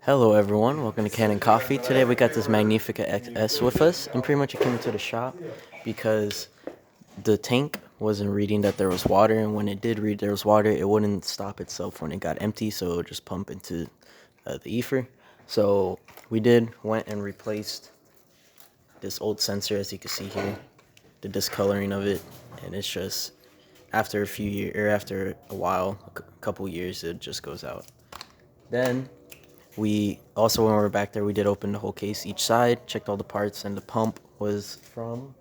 Hello everyone, welcome to Kanen Coffee. Today we got this Magnifica XS with us, and pretty much it came into the shop because the tank wasn't reading that there was water, and when it did read there was water, it wouldn't stop itself when it got empty, so it would just pump into the ether. So went and replaced this old sensor, as you can see here, the discoloring of it, and it's just after a few years, or after a while, a couple years, it just goes out. Then we also, when we were back there, we did open the whole case each side, checked all the parts, and the pump was from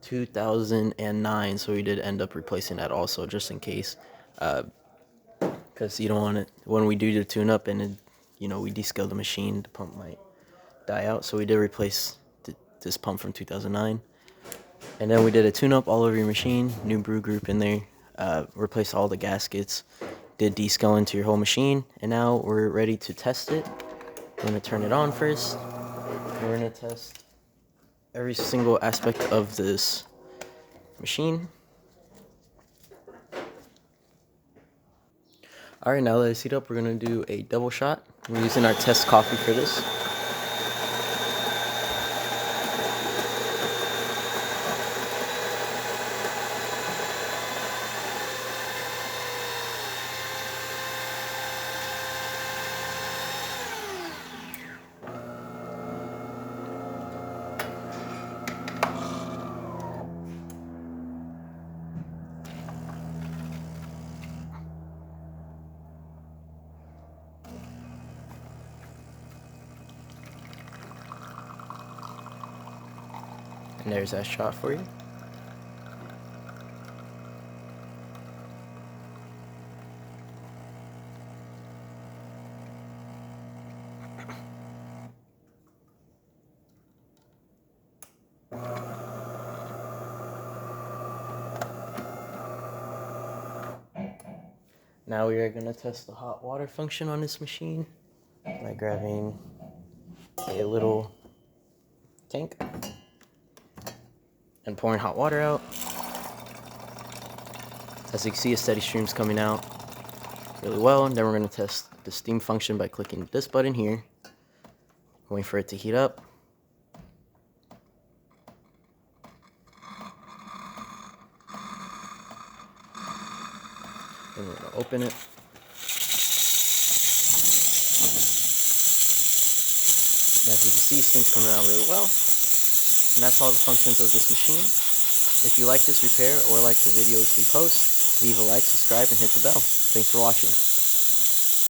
2009, so we did end up replacing that also, just in case, because you don't want it when we do the tune-up and we descale the machine, the pump might die out. So we did replace this pump from 2009, and then we did a tune-up all over your machine, new brew group in there, replaced all the gaskets, did descale into your whole machine, and now we're ready to test it. We're going to turn it on first. We're going to test every single aspect of this machine. Alright, now that it's heated up, we're going to do a double shot. We're using our test coffee for this. And there's that shot for you. Now we are going to test the hot water function on this machine by grabbing a little tank and pouring hot water out. As you can see, a steady stream's coming out really well. And then we're going to test the steam function by clicking this button here, waiting for it to heat up. And we're going to open it. And as you can see, steam's coming out really well. And that's all the functions of this machine. If you like this repair or like the videos we post, leave a like, subscribe, and hit the bell. Thanks for watching.